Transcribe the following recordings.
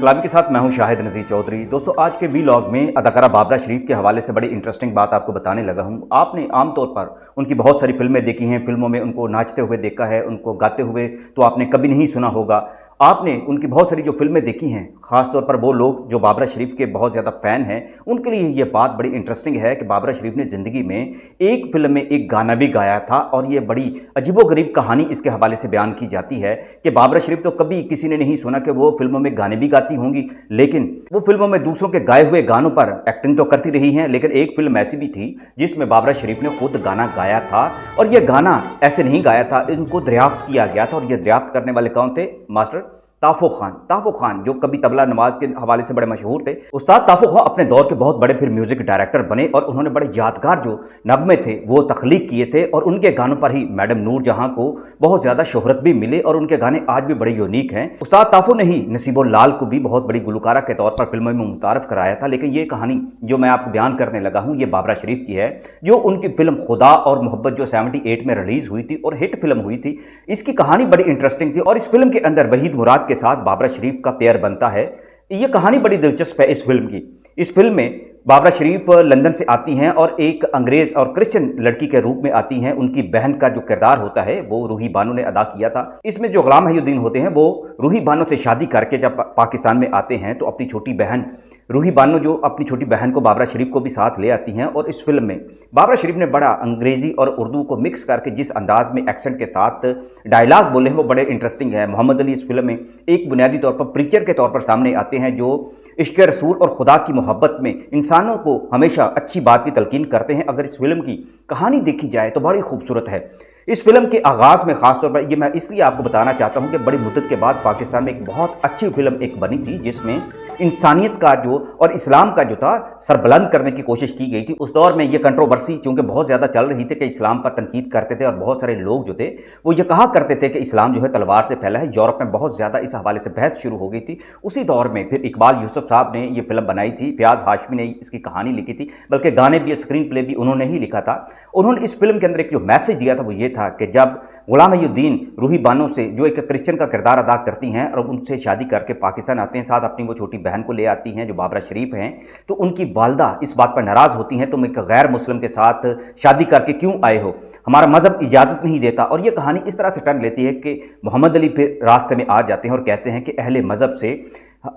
इनकलाबी के साथ मैं हूं शाहिद नज़ीर चौधरी। दोस्तों, आज के वीलॉग में अदाकारा बाबरा शरीफ के हवाले से बड़ी इंटरेस्टिंग बात आपको बताने लगा हूं। आपने आमतौर पर उनकी बहुत सारी फिल्में देखी हैं, फिल्मों में उनको नाचते हुए देखा है, उनको गाते हुए तो आपने कभी नहीं सुना होगा। आपने उनकी बहुत सारी जो फिल्में देखी हैं, ख़ासतौर पर वो लोग जो बाबरा शरीफ के बहुत ज़्यादा फ़ैन हैं, उनके लिए ये बात बड़ी इंटरेस्टिंग है कि बाबरा शरीफ ने ज़िंदगी में एक फ़िल्म में एक गाना भी गाया था। और ये बड़ी अजीबोगरीब कहानी इसके हवाले से बयान की जाती है कि बाबरा शरीफ तो कभी किसी ने नहीं सुना कि वो फिल्मों में गाने भी गाती होंगी, लेकिन वो फिल्मों में दूसरों के गाए हुए गानों पर एक्टिंग तो करती रही हैं। लेकिन एक फिल्म ऐसी भी थी जिसमें बाबरा शरीफ ने खुद गाना गाया था, और ये गाना ऐसे नहीं गाया था, इनको दरियाफ्त किया गया था। और ये दरियाफ्त करने वाले कौन थे? मास्टर ताफ़ो खान, जो कभी तबला नवाज के हवाले से बड़े मशहूर थे। उस्ताद ताफ़ो खान अपने दौर के बहुत बड़े फिर म्यूजिक डायरेक्टर बने, और उन्होंने बड़े यादगार जो नगमे थे वो तख्लीक किए थे, और उनके गानों पर ही मैडम नूर जहां को बहुत ज़्यादा शोहरत भी मिले, और उनके गाने आज भी बड़े यूनिक हैं। उस्ताद ताफ़ो ने ही नसीबो लाल को भी बहुत बड़ी गुलकारा के तौर पर फिल्मों में मुतारफ़ कराया था। लेकिन ये कहानी जो मैं आपको बयान करने लगा हूँ, ये बाबरा शरीफ की है, जो उनकी फिल्म खुदा और मोहब्बत जो 78 में रिलीज़ हुई थी और हिट फिल्म हुई थी। इसकी कहानी बड़ी इंटरेस्टिंग थी, और इस फिल्म के अंदर वहीद मुराद के साथ बाबरा शरीफ का पेयर बनता है। ये कहानी बड़ी दिलचस्प है इस फिल्म की। इस फिल्म में बाबरा शरीफ लंदन से आती हैं और एक अंग्रेज और क्रिश्चियन लड़की के रूप में आती हैं। उनकी बहन का जो किरदार होता है वो रूही बानो ने अदा किया था। इसमें जो गुलाम मोहिउद्दीन होते हैं वो रूही बानो से शादी करके जब पाकिस्तान में आते हैं तो अपनी छोटी बहन रूही बानो जो अपनी छोटी बहन को बाबरा शरीफ को भी साथ ले आती हैं। और इस फिल्म में बाबरा शरीफ ने बड़ा अंग्रेजी और उर्दू को मिक्स करके जिस अंदाज में एक्सेंट के साथ डायलॉग बोले हैं वो बड़े इंटरेस्टिंग है। मोहम्मद अली इस फिल्म में एक बुनियादी तौर पर प्रीचर के तौर पर सामने आते हैं, जो इश्क रसूल और खुदा की मोहब्बत में इंसानों को हमेशा अच्छी बात की तलकीन करते हैं। अगर इस फिल्म की कहानी देखी जाए तो बड़ी खूबसूरत है। इस फिल्म के आगाज़ में ख़ासतौर पर ये मैं इसलिए आपको बताना चाहता हूँ कि बड़ी मुद्दत के बाद पाकिस्तान में एक बहुत अच्छी फिल्म एक बनी थी जिसमें इंसानियत का जो और इस्लाम का जो था सरबुलंद करने की कोशिश की गई थी। उस दौर में ये कंट्रोवर्सी चूँकि बहुत ज़्यादा चल रही थी कि इस्लाम पर तनकीद करते थे, और बहुत सारे लोग जो थे वो ये कहा करते थे कि इस्लाम जो है तलवार से फैला है। यूरोप में बहुत ज़्यादा इस हवाले से बहस शुरू हो गई थी। उसी दौर में फिर इकबाल यूसुफ साहब ने ये फिल्म बनाई थी, फ़याज़ हाशमी ने इसकी कहानी लिखी थी, बल्कि गाने भी स्क्रीन प्ले भी उन्होंने ही लिखा था। उन्होंने इस फिल्म के अंदर एक जो मैसेज दिया था वो ये था कि जब गुलाम मोहिउद्दीन रूही बानो से जो एक क्रिश्चियन का किरदार अदा करती हैं और उनसे शादी करके पाकिस्तान आते हैं, साथ अपनी वो छोटी बहन को ले आती हैं जो बाबरा शरीफ हैं, तो उनकी वालदा इस बात पर नाराज़ होती हैं, तुम एक गैर मुस्लिम के साथ शादी करके क्यों आए हो, हमारा मज़हब इजाज़त नहीं देता। और ये कहानी इस तरह से टर्न लेती है कि मोहम्मद अली फिर रास्ते में आ जाते हैं और कहते हैं कि अहले मज़हब से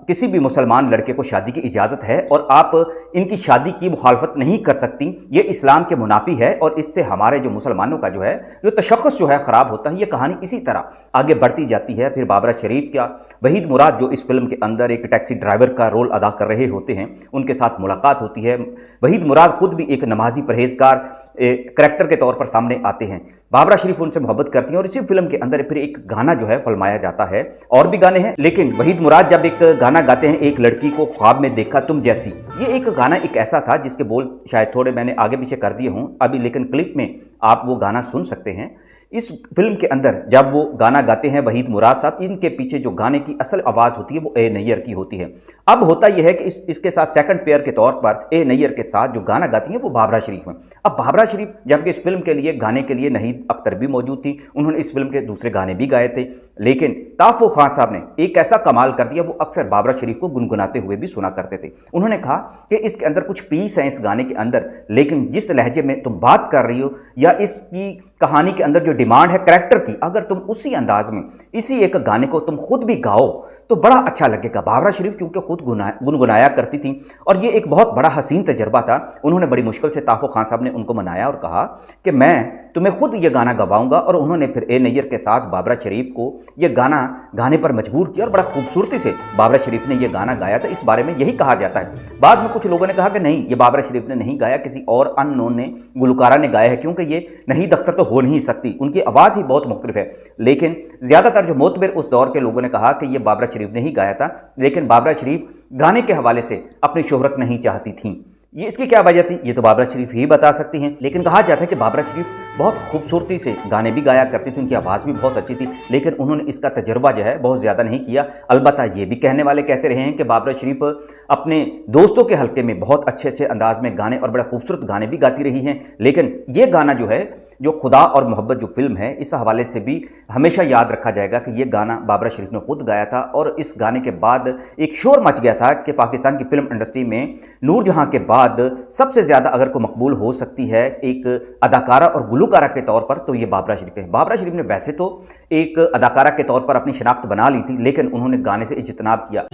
किसी भी मुसलमान लड़के को शादी की इजाज़त है और आप इनकी शादी की मुखालफत नहीं कर सकती, ये इस्लाम के मुनाफी है और इससे हमारे जो मुसलमानों का जो है जो तशख़्ख़ुस जो है ख़राब होता है। ये कहानी इसी तरह आगे बढ़ती जाती है। फिर बाबरा शरीफ का वहीद मुराद जो इस फिल्म के अंदर एक टैक्सी ड्राइवर का रोल अदा कर रहे होते हैं, उनके साथ मुलाकात होती है। वहीद मुराद खुद भी एक नमाजी परहेजगार करैक्टर के तौर पर सामने आते हैं। बाबरा शरीफ उनसे मोहब्बत करती हैं और इसी फिल्म के अंदर फिर एक गाना जो है फिल्माया जाता है। और भी गाने हैं, लेकिन वहीद मुराद जब एक गाना गाते हैं, एक लड़की को ख्वाब में देखा तुम जैसी, ये एक गाना एक ऐसा था जिसके बोल शायद थोड़े मैंने आगे पीछे कर दिए हों अभी, लेकिन क्लिप में आप वो गाना सुन सकते हैं। इस फिल्म के अंदर जब वो गाना गाते हैं वहीद मुराद साहब, इनके पीछे जो गाने की असल आवाज़ होती है वो ए नैयर की होती है। अब होता यह है कि इसके साथ सेकंड पेयर के तौर पर ए नैयर के साथ जो गाना गाती हैं वो बाबरा शरीफ हैं। अब बाबरा शरीफ जबकि इस फिल्म के लिए गाने के लिए नहीद अख्तर भी मौजूद थी, उन्होंने इस फिल्म के दूसरे गाने भी गाए थे, लेकिन ताफ़ो खान साहब ने एक ऐसा कमाल कर दिया, वो अक्सर बाबरा शरीफ को गुनगुनाते हुए भी सुना करते थे। उन्होंने कहा कि इसके अंदर कुछ पीस है इस गाने के अंदर, लेकिन जिस लहजे में तुम बात कर रही हो या इसकी कहानी के अंदर जो डिमांड है करैक्टर की, अगर तुम उसी अंदाज में इसी एक गाने को तुम खुद भी गाओ तो बड़ा अच्छा लगेगा। बाबरा शरीफ चूंकि खुद गुनगुनाया करती थी और ये एक बहुत बड़ा हसीन तजर्बा था। उन्होंने बड़ी मुश्किल से ताफ़ो खान साहब ने उनको मनाया और कहा कि मैं तुम्हें खुद ये गाना गवाऊंगा, और उन्होंने फिर ए नैयर के साथ बाबरा शरीफ को ये गाना गाने पर मजबूर किया और बड़ा खूबसूरती से बाबरा शरीफ ने ये गाना गाया था। इस बारे में यही कहा जाता है। बाद में कुछ लोगों ने कहा कि नहीं, ये बाबरा शरीफ ने नहीं गाया, किसी और अननोन ने गुलकारा ने गाया है, क्योंकि ये नहीद अख्तर तो हो नहीं सकती, उनकी आवाज़ ही बहुत मुख्तलिफ है। लेकिन ज़्यादातर जो मोतबर उस दौर के लोगों ने कहा कि ये बाबरा शरीफ ने ही गाया था, लेकिन बाबरा शरीफ गाने के हवाले से अपनी शोहरत नहीं चाहती थी। ये इसकी क्या वजह थी ये तो बाबरा शरीफ ही बता सकती हैं, लेकिन कहा जाता है कि बाबरा शरीफ बहुत खूबसूरती से गाने भी गाया करती थी, उनकी आवाज़ भी बहुत अच्छी थी, लेकिन उन्होंने इसका तजर्बा जो है बहुत ज़्यादा नहीं किया। अलबत्ता ये भी कहने वाले कहते रहे हैं कि बाबरा शरीफ अपने दोस्तों के हल्के में बहुत अच्छे अच्छे अंदाज में गाने और बड़े खूबसूरत गाने भी गाती रही हैं, लेकिन ये गाना जो है जो खुदा और मोहब्बत जो फिल्म है, इस हवाले से भी हमेशा याद रखा जाएगा कि ये गाना बाबरा शरीफ ने खुद गाया था और इस गाने के बाद एक शोर मच गया था कि पाकिस्तान की फिल्म इंडस्ट्री में नूरजहां के बाद सबसे ज़्यादा अगर को मकबूल हो सकती है एक अदाकारा और गुलकारा के तौर पर, तो ये बाबरा शरीफ है। बाबरा शरीफ ने वैसे तो एक अदाकारा के तौर पर अपनी शनाख्त बना ली थी, लेकिन उन्होंने गाने से इज्तनाब किया।